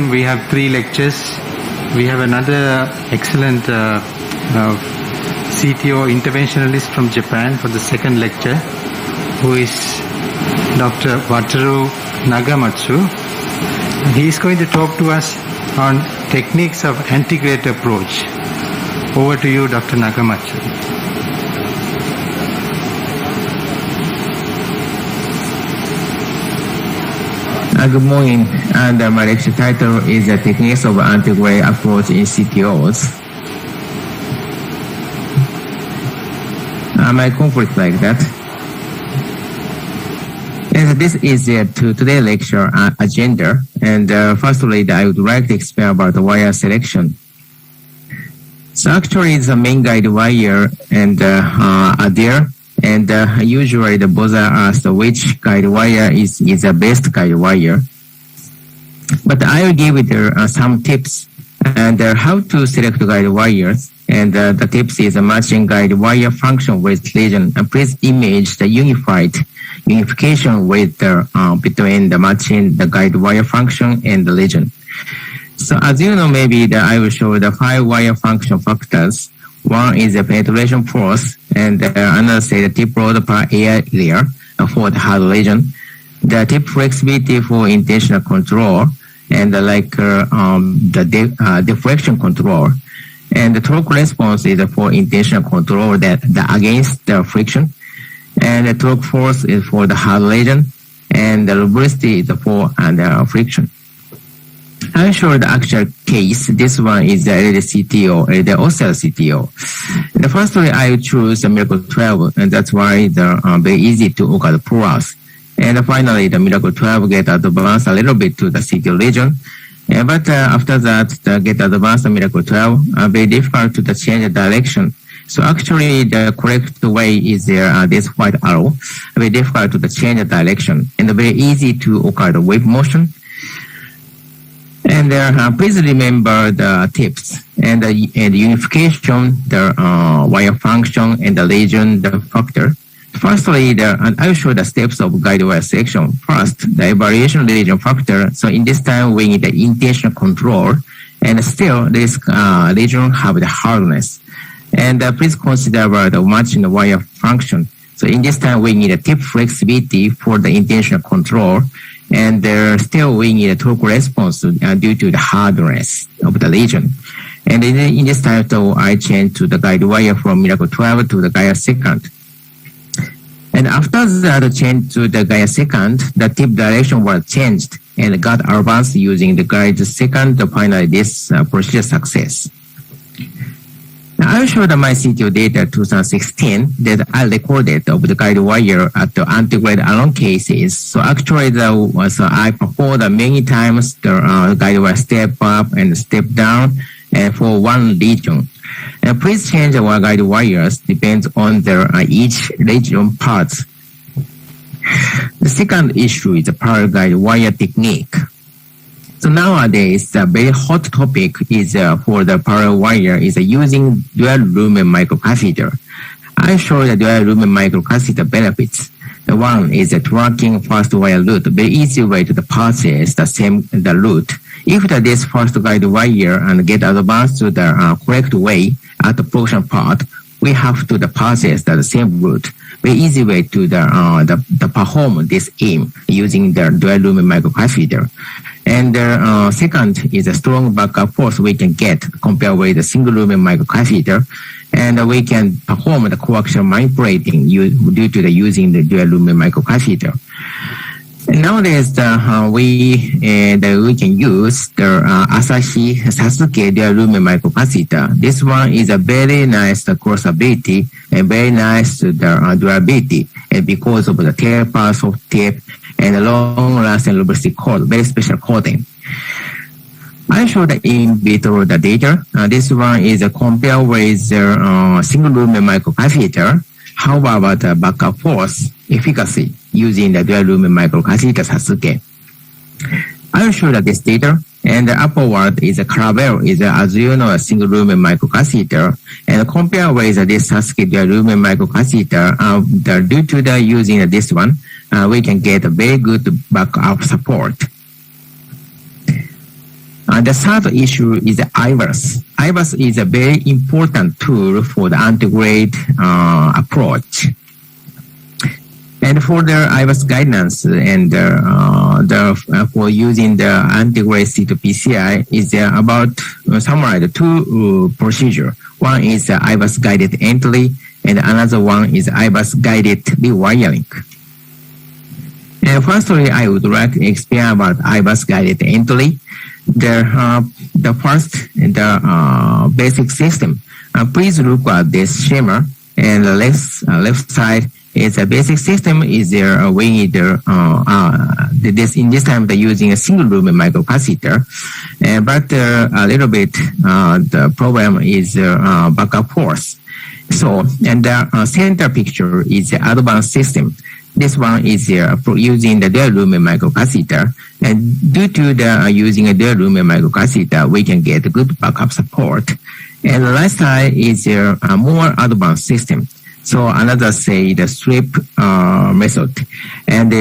time we have 3 lectures. We have another excellent CTO interventionalist from Japan for the second lecture, who is Dr. Wataru Nagamatsu. He is going to talk to us on techniques of antegrade approach. Over to you, Dr. Nagamatsu. Good morning, and my lecture title is the Techniques of Antegrade Approach in CTOs. My conflict like that. And this is today's lecture agenda. And firstly, I would like to explain about the wire selection. So actually, the main guide wire and are there. And usually the buzzer asks which guide wire is the best guide wire. But I will give it some tips and how to select guide wires. And the tips is matching guide wire function with region. And please image the unification with between the matching the guide wire function and the region. So as you know, maybe I will show the 5 wire function factors. One is the penetration force, and another say the tip load per area for the hard region, the tip flexibility for intentional control, and the deflection control, and the torque response is for intentional control that against the friction, and the torque force is for the hard region, and the lubricity is for friction. I'll show the actual case. This one is the CTO, the OCL CTO. And firstly, I choose the Miracle 12, and that's why the very easy to look at the pros. And finally, the Miracle 12 get advanced a little bit to the CTO region. But after that, the get advanced Miracle 12, very difficult to change the direction. So actually, the correct way is this white arrow. Very difficult to change the direction, and very easy to look at the wave motion. And please remember the tips and the unification, the wire function, and the region, the factor. Firstly, and I'll show the steps of guide wire selection. First, the evaluation region factor. So in this time, we need the intentional control, and still this region have the hardness. And please consider about the matching the wire function. So in this time, we need a tip flexibility for the intentional control. And still we need a torque response due to the hardness of the region. And in this time, so I changed to the guide wire from Miracle 12 to the Gaia second. And after that change to the Gaia second, the tip direction was changed and got advanced using the guide second. Finally, this procedure success. Now, I'll show my CTO data 2016 that I recorded of the guide wire at the antegrade along cases. So actually, I performed many times the guide wire step up and step down and for one region. And please change our guide wires depends on their each region parts. The second issue is the power guide wire technique. So nowadays, the very hot topic is for the power wire is using dual lumen microcatheter. I show the dual lumen microcatheter benefits. The one is the tracking first wire route, very easy way to process the route. If this first guide wire and get advanced to the correct way at the portion part, we have to process the same route. Very easy way to perform this aim using the dual lumen microcatheter. And second is a strong backup force we can get compared with the single lumen microcatheter. And we can perform the coaxial manipulating due to the using the dual lumen microcatheter. And nowadays, we can use the Asahi Sasuke dual lumen microcatheter. This one is a very nice crossability and very nice durability, and because of the taper, soft tip, and long-lasting lubricity coat, very special coating. I show the in vitro the data. This one is compared with the single lumen microcatheter. How about the backup force efficacy using the dual lumen microcatheter Sasuke? I'll show that this data. And the upward is a Clavel, is as you know, a single lumen microcatheter. And compared with this Sasuke dual lumen microcatheter, due to the using this one, we can get a very good backup support. The third issue is the IVAS. IVAS is a very important tool for the antegrade approach. And for the IVAS guidance and for using the antegrade C2PCI is about summarize two procedure. One is IVAS guided entry, and another one is IVAS guided rewiring. And firstly, I would like to explain about IVAS guided entry. The first, the basic system. Please look at this schema, and the left side is a basic system. Is there we need this in this time they're using a single room microcatheter, but a little bit the problem is backup force. So, and the center picture is the advanced system. This one is using the dual room microcatheter, and due to the using a dual room microcatheter, we can get good backup support. And the right side is a more advanced system. So another say the strip method, and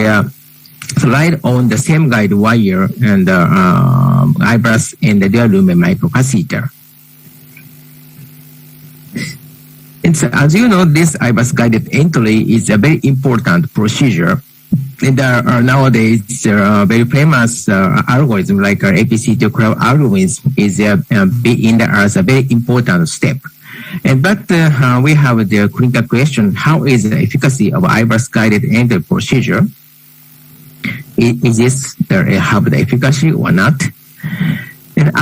slide on the same guide wire and IVAS in the dual room microcatheter. As you know, this IVAS guided entry is a very important procedure. And nowadays, very famous algorithm like APC2 algorithm is being as a very important step. But we have the critical question: how is the efficacy of IVAS guided entry procedure? Is this have the efficacy or not? And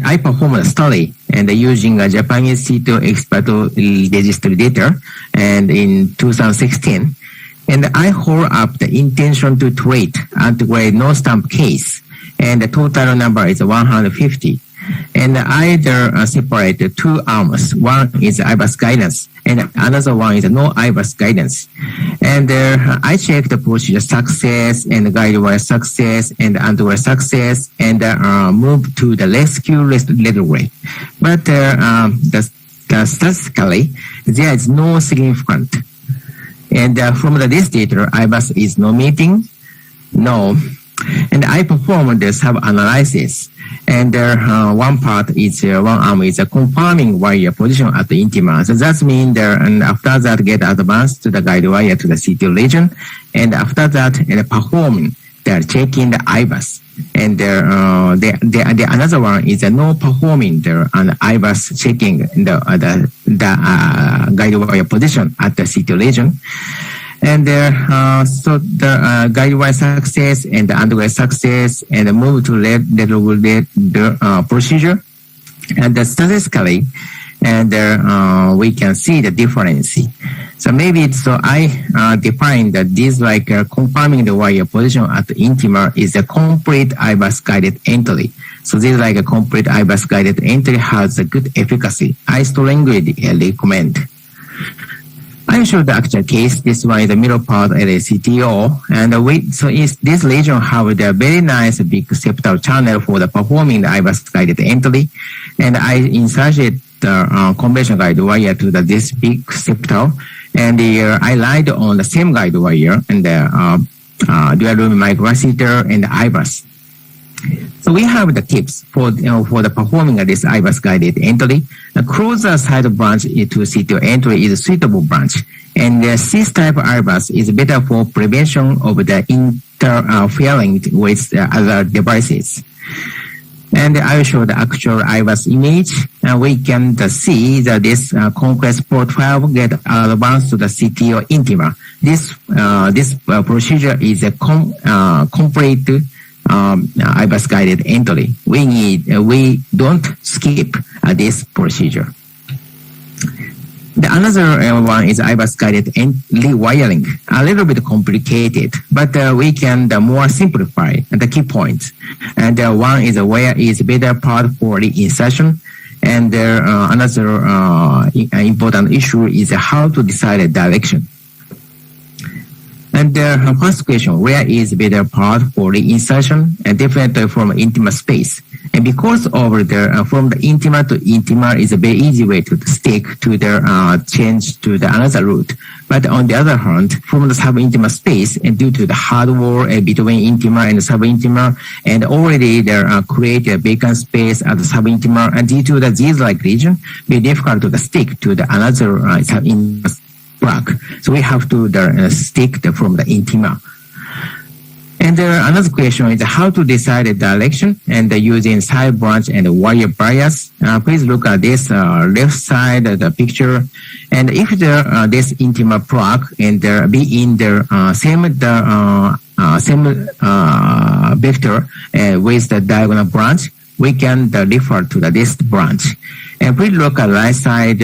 I performed a study and using a Japanese C2 expert registry data, and in 2016, and I hold up the intention to treat antegrade no stamp case, and the total number is 150. And I separate two arms. One is IVAS guidance, and another one is no IVAS guidance. And I check the procedure success and guide wire success and antegrade success, and move to the rescue letter grade. But statistically, there is no significant. And from this data, IVAS is no meeting, no. And I performed the sub-analysis. And one part is one arm is confirming wire position at the intima. So that means and after that get advanced to the guide wire to the CT region, and after that performing they're checking the IVAS. And the another one is no performing the IVAS checking the guide wire position at the CT region. And so the guide wire success and the undergrad success and the move to the procedure, and statistically, and we can see the difference. So maybe it's, so I define that this like confirming the wire position at the intima is a complete IVAS guided entry. So this like a complete IVAS guided entry has a good efficacy. I strongly recommend. I show the actual case. This one is the middle part of the CTO, and this region have the very nice big septal channel for the performing the IVAS guided entry, and I inserted the conventional guide wire to this big septal, and I lied on the same guide wire and the dual room microcatheter and the IVAS. So we have the tips for the performing of this IVAS guided entry. The closer side branch to CTO entry is a suitable branch, and the C-type IVAS is better for prevention of the interfering with other devices. And I will show the actual IVAS image, and we can see that this conquest port 5 get advanced to the CTO intima. This procedure is a complete IVAS guided entry. We don't skip this procedure. The another one is IVAS guided rewiring. A little bit complicated, but we can more simplify the key points. And one is where is better part for reinsertion. And another important issue is how to decide the direction. And the first question, where is better part for reinsertion and different from intimate space? And because over there, from the intima to intima is a very easy way to stick to the change to the another route. But on the other hand, from the subintima space, and due to the hardware between intima and subintima, and already there created a vacant space at the subintima, and due to the disease-like region, very difficult to stick to the another subintima plug. So we have to stick from the intima. And another question is how to decide the direction and using side branch and wire bias. Please look at this left side of the picture. And if this intima plug and there be in the same vector with the diagonal branch, we can refer to this branch. And please look at right side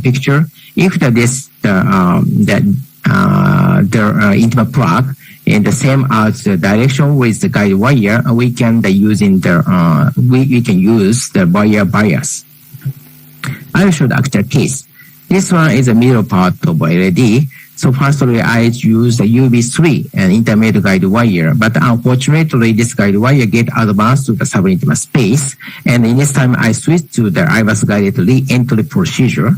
picture. If the intima plug in the same as the direction with the guide wire, we can using the we can use the wire bias. I'll show the actual case. This one is the middle part of LED. So firstly, I use the UB3 and intermediate guide wire, but unfortunately, this guide wire get advanced to the subintima space, and in this time, I switched to the IBUS guided re-entry procedure.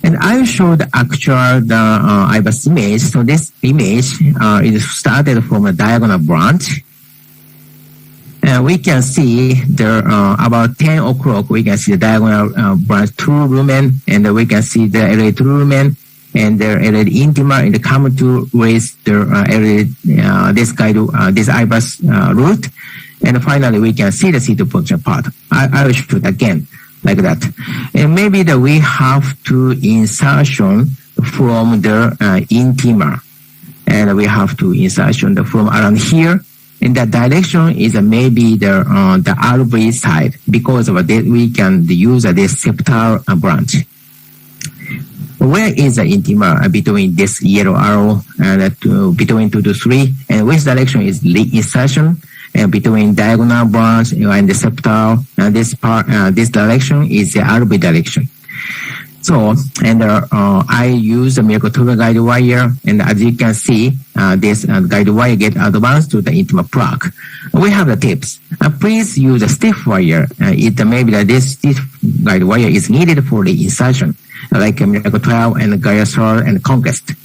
And I show the actual IBUS image. So this image is started from a diagonal branch. And we can see there about 10 o'clock, we can see the diagonal branch 2 lumen, and we can see the LED 2 lumen, and the LED intima in the common to with the LED, this IBUS route. And finally, we can see the C2 function part. I will show it again. Like that. And maybe that we have to insertion from the intima. And we have to insertion from around here. And that direction is maybe the RV side. Because of that, we can use this septal branch. Where is the intima between this yellow arrow and between 2 to 3? And which direction is the insertion? Between diagonal branch and the septal, this direction is the RV direction. So, and I use the miracle tuber guide wire, and as you can see, this guide wire get advanced to the intima plug. We have the tips. Please use a stiff wire. It maybe that this stiff guide wire is needed for the insertion, like miracle 12 and Gaia Star and Conquest.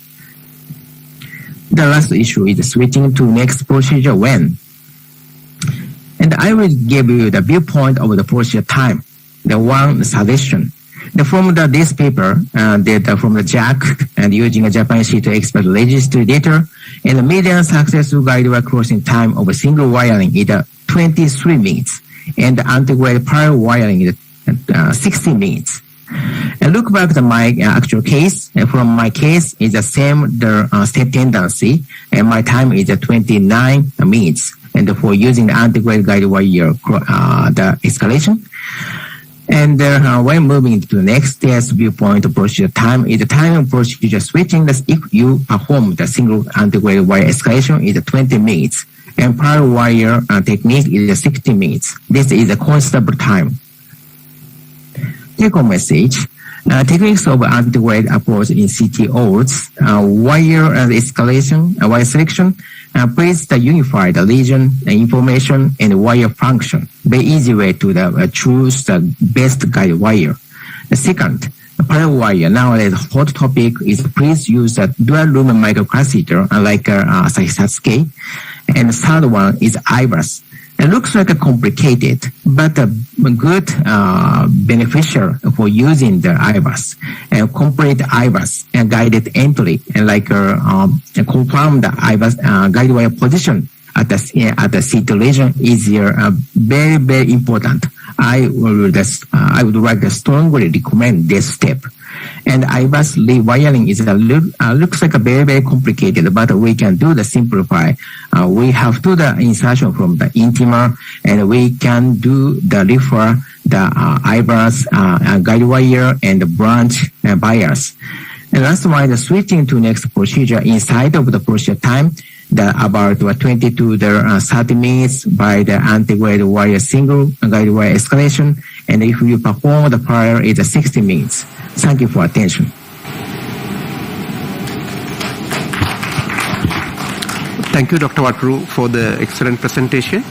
The last issue is switching to next procedure when. And I will give you the viewpoint of the procedure time, the one suggestion. From this paper, data from the JAC and using a Japanese C2 expert registry data, and the median successful guide wire crossing time of a single wiring is 23 minutes, and the antegrade prior wiring is 60 minutes. And look back to my actual case. And from my case, is the same step tendency, and my time is 29 minutes. And for using the antegrade guide wire, the escalation. And when moving to the next test viewpoint procedure time is the time of procedure switching. If you perform the single antegrade wire escalation is 20 minutes, and prior wire technique is 60 minutes. This is a constable time. Take-home message. Techniques of antegrade approach in CTOs, wire escalation, wire selection, place the unified region information and wire function. Very easy way to choose the best guide wire. The second, prior wire. Nowadays, hot topic is please use a dual lumen microcapacitor like Sasuke. And the third one is IBUS. It looks like a complicated, but a good beneficial for using the IBUS and complete IBUS and guided entry and confirm the IBUS guide wire position at the C2 region is very, very important. I would like to strongly recommend this step. And IBUS rewiring is looks like a very, very complicated, but we can do the simplify. We have to the insertion from the intima, and we can do the refer the IBUS guide wire and the branch bias. And last one, the switching to next procedure inside of the procedure time, about 20 to 30 minutes by the antegrade wire single guide wire escalation. And if you perform the prior, it's 60 minutes. Thank you for attention. Thank you, Dr. Wataru, for the excellent presentation.